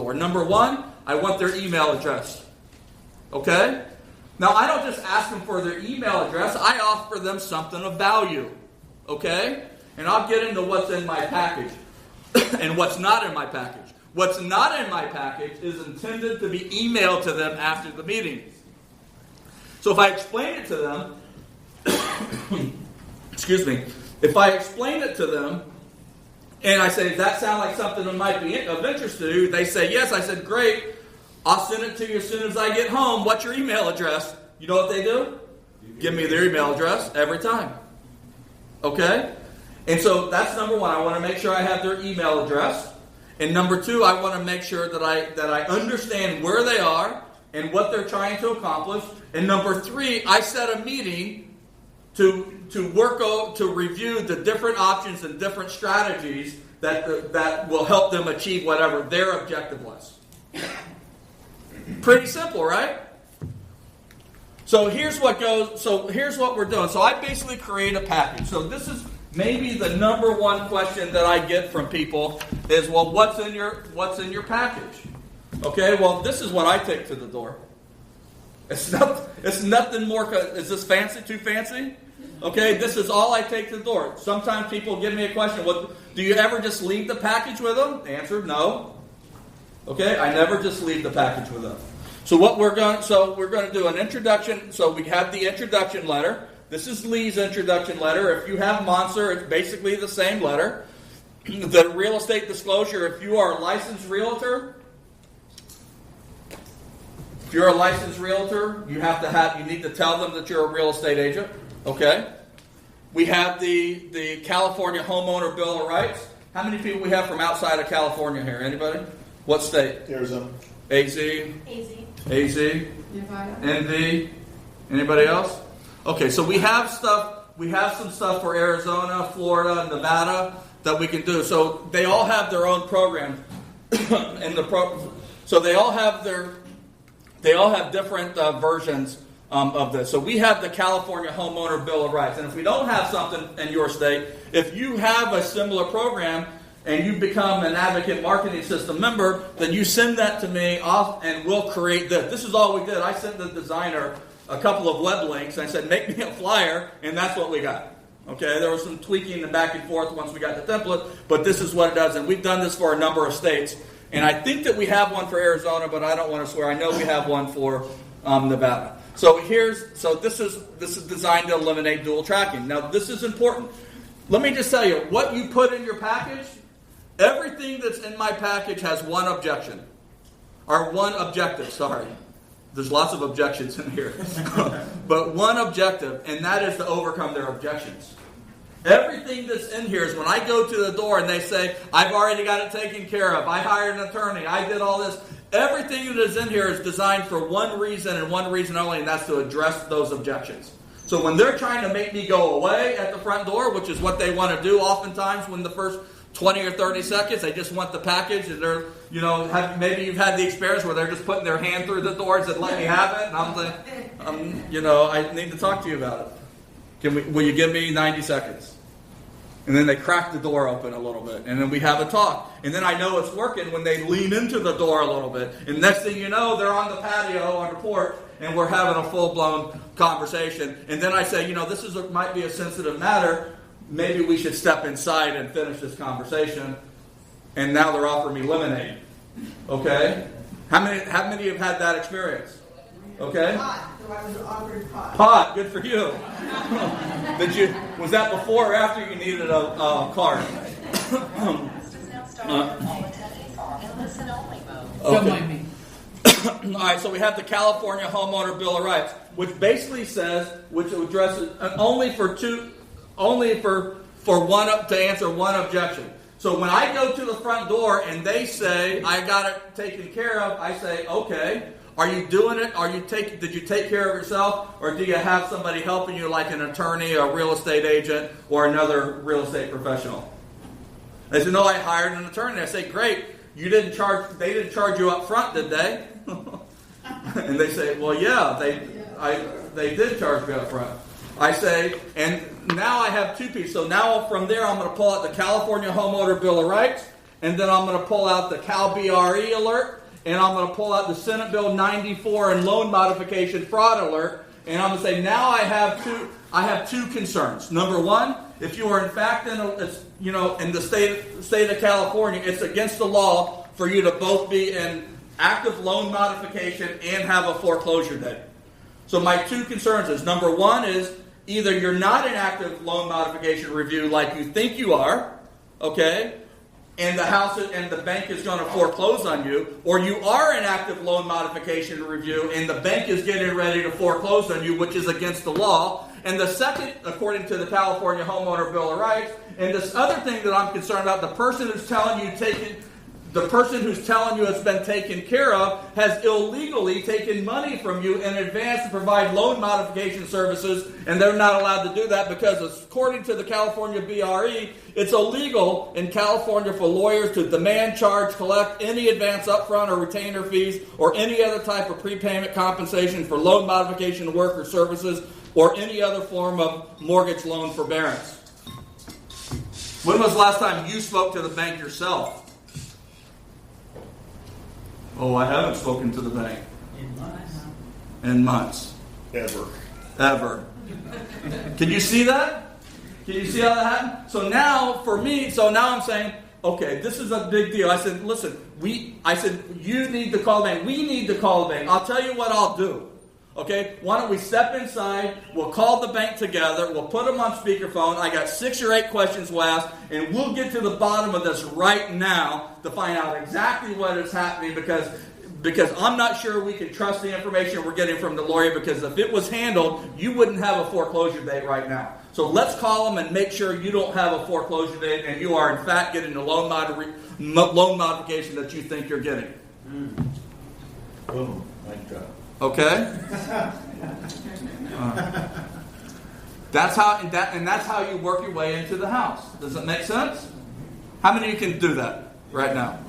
door. Number one, I want their email address. Okay? Now, I don't just ask them for their email address. I offer them something of value. Okay? And I'll get into what's in my package and what's not in my package. What's not in my package is intended to be emailed to them after the meeting. So if I explain it to them, excuse me, if I explain it to them, and I say, does that sound like something that might be of interest to you? They say, yes. I said, great. I'll send it to you as soon as I get home. What's your email address? You know what they do? Give me their email address every time. Okay? And so that's number one. I want to make sure I have their email address. And number two, I want to make sure that I understand where they are and what they're trying to accomplish. And number three, I set a meeting to review the different options and different strategies that will help them achieve whatever their objective was. Pretty simple, right? So here's what we're doing. So I basically create a package. So this is maybe the number one question that I get from people is, well, what's in your package? Okay, well, this is what I take to the door. It's nothing more. Is this fancy? Too fancy? Okay, this is all I take to the door. Sometimes people give me a question. Well, do you ever just leave the package with them? The answer, no. Okay, I never just leave the package with them. So we're going to do an introduction. So we have the introduction letter. This is Lee's introduction letter. If you have Monster, it's basically the same letter. The real estate disclosure, if you are a licensed realtor, you need to tell them that you're a real estate agent. Okay? We have the California Homeowner Bill of Rights. How many people we have from outside of California here? Anybody? What state? Arizona. AZ? Nevada. NV? Anybody else? Okay, so we have some stuff for Arizona, Florida, Nevada that we can do. So they all have their own program. So they all have different versions of this. So we have the California Homeowner Bill of Rights. And if we don't have something in your state, if you have a similar program and you become an Advocate Marketing System member, then you send that to me off and we'll create this. This is all we did. I sent the designer a couple of web links. I said, make me a flyer, and that's what we got. Okay, there was some tweaking and back and forth once we got the template, but this is what it does. And we've done this for a number of states. And I think that we have one for Arizona, but I don't want to swear. I know we have one for Nevada. So this is designed to eliminate dual tracking. Now, this is important. Let me just tell you, what you put in your package, everything that's in my package has one objective. There's lots of objections in here. But one objective, and that is to overcome their objections. Everything that's in here is when I go to the door and they say, I've already got it taken care of. I hired an attorney. I did all this. Everything that is in here is designed for one reason and one reason only, and that's to address those objections. So when they're trying to make me go away at the front door, which is what they want to do oftentimes when the first 20 or 30 seconds, they just want the package, and they're, maybe you've had the experience where they're just putting their hand through the doors and let me have it, and I'm like, I need to talk to you about it. Will you give me 90 seconds? And then they crack the door open a little bit, and then we have a talk. And then I know it's working when they lean into the door a little bit. And next thing you know, they're on the patio, on the porch, and we're having a full-blown conversation. And then I say, this might be a sensitive matter. Maybe we should step inside and finish this conversation. And now they're offering me lemonade. Okay? How many have had that experience? Okay? Pot. So I was offered pot. Pot. Good for you. Was that before or after you needed a card? Don't mind me. All right, so we have the California Homeowner Bill of Rights, which basically which addresses only for one to answer one objection. So when I go to the front door and they say I got it taken care of, I say, okay. Are you doing it? Did you take care of yourself, or do you have somebody helping you, like an attorney, a real estate agent, or another real estate professional? They said, no, I hired an attorney. I say, great. They didn't charge you up front, did they? And they say, well, yeah, they did charge me up front. I say, and now I have two pieces. So now from there, I'm going to pull out the California Homeowner Bill of Rights, and then I'm going to pull out the Cal BRE alert, and I'm going to pull out the Senate Bill 94 and loan modification fraud alert, and I'm going to say now I have two concerns. Number one, if you are in fact in the state of California, it's against the law for you to both be in active loan modification and have a foreclosure date. So my two concerns is, number one is either you're not in active loan modification review like you think you are, okay, and the bank is going to foreclose on you, or you are in active loan modification review and the bank is getting ready to foreclose on you, which is against the law. And the second, according to the California Homeowner Bill of Rights, and this other thing that I'm concerned about, the person who's telling you it's been taken care of has illegally taken money from you in advance to provide loan modification services, and they're not allowed to do that because, according to the California BRE, it's illegal in California for lawyers to demand, charge, collect any advance upfront or retainer fees or any other type of prepayment compensation for loan modification work or services or any other form of mortgage loan forbearance. When was the last time you spoke to the bank yourself? Oh, I haven't spoken to the bank. In months. Ever. Can you see that? Can you see how that happened? So now, I'm saying, okay, this is a big deal. I said, listen, you need to call the bank. We need to call the bank. I'll tell you what I'll do. Okay, why don't we step inside, we'll call the bank together, we'll put them on speakerphone, I got 6 or 8 questions we'll ask, and we'll get to the bottom of this right now to find out exactly what is happening, because I'm not sure we can trust the information we're getting from the lawyer, because if it was handled, you wouldn't have a foreclosure date right now. So let's call them and make sure you don't have a foreclosure date and you are in fact getting the loan modification that you think you're getting. Boom, nice job. Okay? That's how you work your way into the house. Does it make sense? How many of you can do that right now?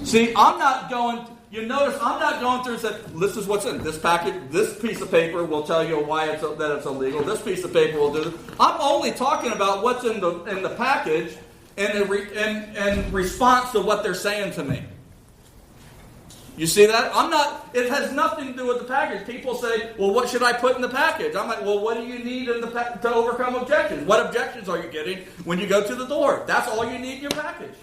See, I'm not going through and saying, this is what's in this package. This piece of paper will tell you why that it's illegal. This piece of paper will do this. I'm only talking about what's in the package in response to what they're saying to me. You see that? It has nothing to do with the package. People say, well, what should I put in the package? I'm like, well, what do you need to overcome objections? What objections are you getting when you go to the door? That's all you need in your package.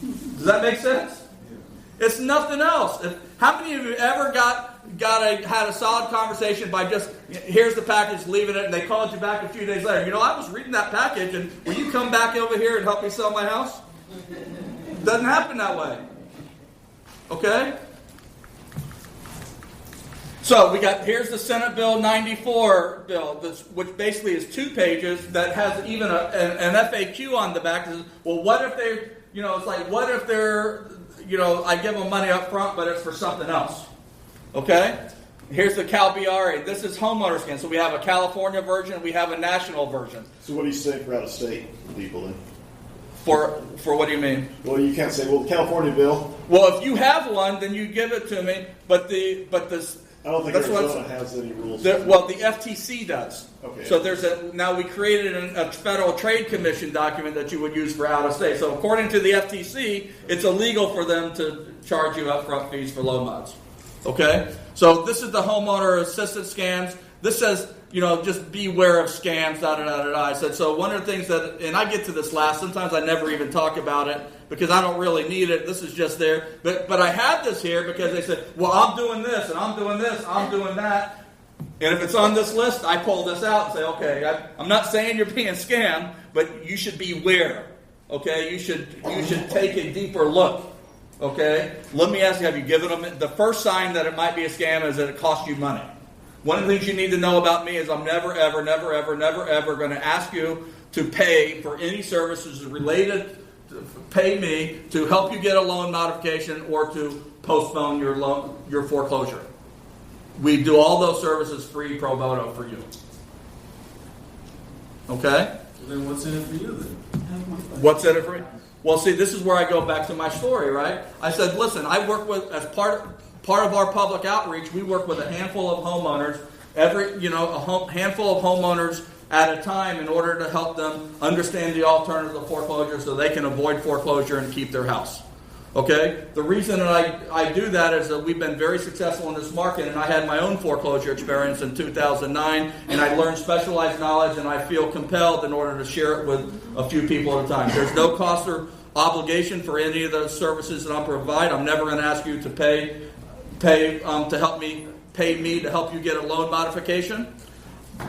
Does that make sense? It's nothing else. How many of you ever had a solid conversation by just, here's the package, leaving it, and they called you back a few days later? I was reading that package, and will you come back over here and help me sell my house? Doesn't happen that way. Okay? So here's the Senate Bill 94 bill, which basically is 2 pages that has even an FAQ on the back. Well, what if I give them money up front, but it's for something else. Okay? Here's the Cal BRE. This is homeowner scan. So we have a California version, we have a national version. So what do you say for out-of-state people then? For what do you mean? Well, you can't say, the California bill. Well, if you have one, then you give it to me. But this. I don't think Arizona has any rules. The FTC does. Okay. So now we created a Federal Trade Commission document that you would use for out of state. So according to the FTC, it's illegal for them to charge you upfront fees for loan mods. Okay. So this is the homeowner assistance scams. This says, just beware of scams, I said, so one of the things and I get to this last, sometimes I never even talk about it because I don't really need it. This is just there. But I have this here because they said, well, I'm doing this, and I'm doing this, I'm doing that. And if it's on this list, I pull this out and say, okay, I'm not saying you're being scammed, but you should beware. Okay? You should take a deeper look. Okay? Let me ask you, have you given them, the first sign that it might be a scam is that it costs you money. One of the things you need to know about me is I'm never, ever going to ask you to pay for any services related, pay me to help you get a loan modification or to postpone your foreclosure. We do all those services free pro bono for you. Okay? So then what's in it for you then? What's in it for you? Well, see, this is where I go back to my story, right? I said, listen, I work with, as part of our public outreach, we work with a handful of homeowners. Handful of homeowners at a time in order to help them understand the alternative of foreclosure so they can avoid foreclosure and keep their house. Okay? The reason that I do that is that we've been very successful in this market, and I had my own foreclosure experience in 2009, and I learned specialized knowledge, and I feel compelled in order to share it with a few people at a time. There's no cost or obligation for any of those services that I provide. I'm never going to ask you to pay me to help you get a loan modification.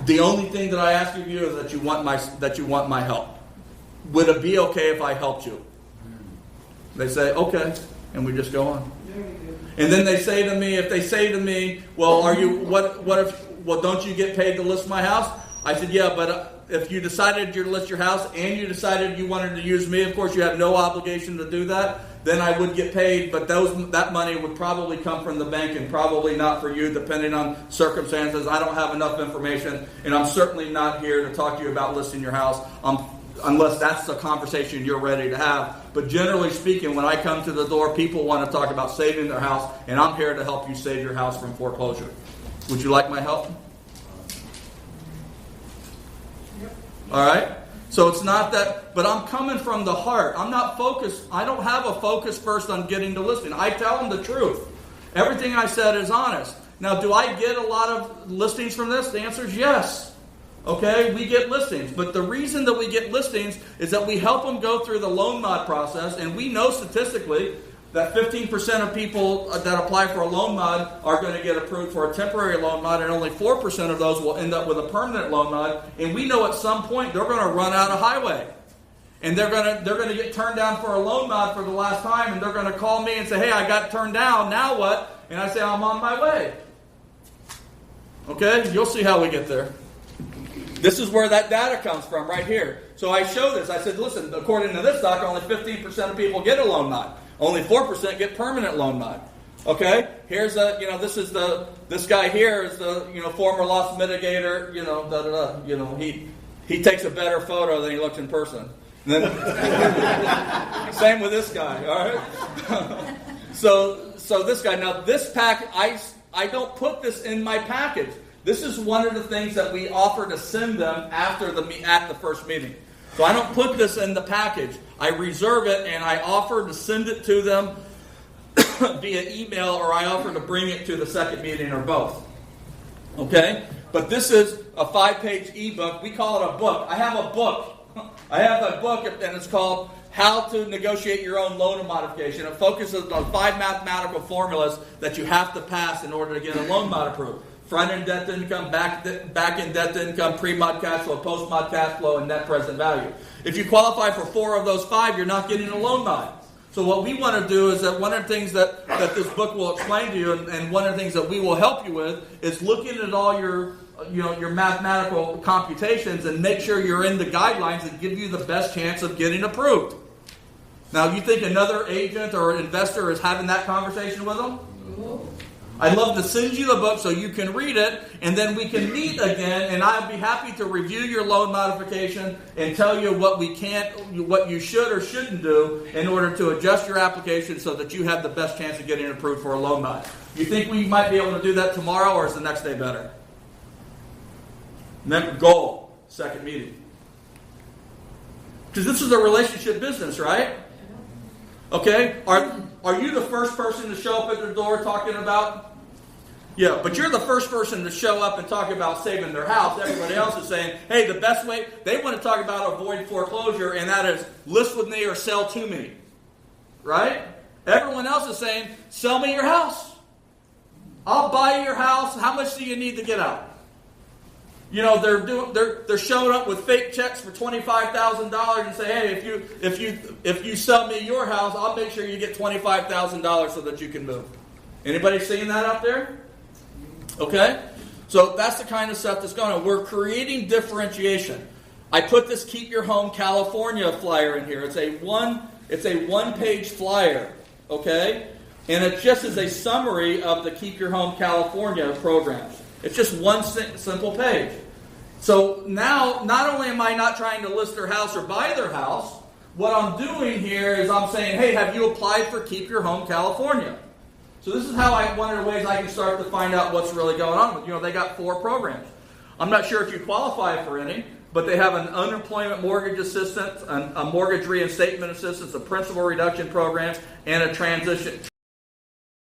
The only thing that I ask of you is that you want my help. Would it be okay if I helped you? They say, okay, and we just go on. And then they say to me, well, don't you get paid to list my house? I said, yeah, but if you decided to list your house and you decided you wanted to use me, of course you have no obligation to do that, then I would get paid, but that money would probably come from the bank and probably not for you, depending on circumstances. I don't have enough information, and I'm certainly not here to talk to you about listing your house. Unless that's the conversation you're ready to have. But generally speaking, when I come to the door, people want to talk about saving their house, and I'm here to help you save your house from foreclosure. Would you like my help? Yep. All right? So it's not that, but I'm coming from the heart. I'm not focused. I don't have a focus first on getting the listing. I tell them the truth. Everything I said is honest. Now, do I get a lot of listings from this? The answer is yes. Okay, we get listings, but the reason that we get listings is that we help them go through the loan mod process, and we know statistically that 15% of people that apply for a loan mod are going to get approved for a temporary loan mod, and only 4% of those will end up with a permanent loan mod. And we know at some point they're going to run out of highway, and they're going to get turned down for a loan mod for the last time, and they're going to call me and say, "Hey, I got turned down. Now what?" And I say, "I'm on my way." Okay, you'll see how we get there. This is where that data comes from, right here. So I show this. I said, listen, according to this doc, only 15% of people get a loan mod. Only 4% get permanent loan mod. Okay? Here's this guy here is the, former loss mitigator, he takes a better photo than he looks in person. Then, same with this guy, all right? So this guy, now this pack, I don't put this in my package. This is one of the things that we offer to send them at the first meeting. So I don't put this in the package. I reserve it, and I offer to send it to them via email, or I offer to bring it to the second meeting, or both. Okay? But this is a 5-page ebook. We call it a book. I have a book, and it's called How to Negotiate Your Own Loan Modification. It focuses on 5 mathematical formulas that you have to pass in order to get a loan mod approved. Front-end debt to income, back-end debt to income, pre-mod cash flow, post-mod cash flow, and net present value. If you qualify for 4 of those 5, you're not getting a loan mod. So what we want to do is that one of the things that this book will explain to you, and one of the things that we will help you with, is looking at all your mathematical computations and make sure you're in the guidelines that give you the best chance of getting approved. Now, you think another agent or investor is having that conversation with them? No. I'd love to send you the book so you can read it, and then we can meet again, and I'd be happy to review your loan modification and tell you what you should or shouldn't do in order to adjust your application so that you have the best chance of getting approved for a loan mod. You think we might be able to do that tomorrow, or is the next day better? Goal, second meeting. Because this is a relationship business, right? Okay? Are you the first person to show up at their door talking about? Yeah, but you're the first person to show up and talk about saving their house. Everybody else is saying, hey, the best way, they want to talk about avoid foreclosure, and that is list with me or sell to me. Right? Everyone else is saying, sell me your house. I'll buy your house. How much do you need to get out? They're showing up with fake checks for $25,000 and say, hey, if you sell me your house, I'll make sure you get $25,000 so that you can move. Anybody seeing that out there? Okay, so that's the kind of stuff that's going on. We're creating differentiation. I put this Keep Your Home California flyer in here. It's a one-page flyer. Okay, and it just is a summary of the Keep Your Home California programs. It's just one simple page. So now, not only am I not trying to list their house or buy their house, what I'm doing here is I'm saying, hey, have you applied for Keep Your Home California? So this is how one of the ways I can start to find out what's really going on with. They got 4 programs. I'm not sure if you qualify for any, but they have an unemployment mortgage assistance, a mortgage reinstatement assistance, a principal reduction program, and a transition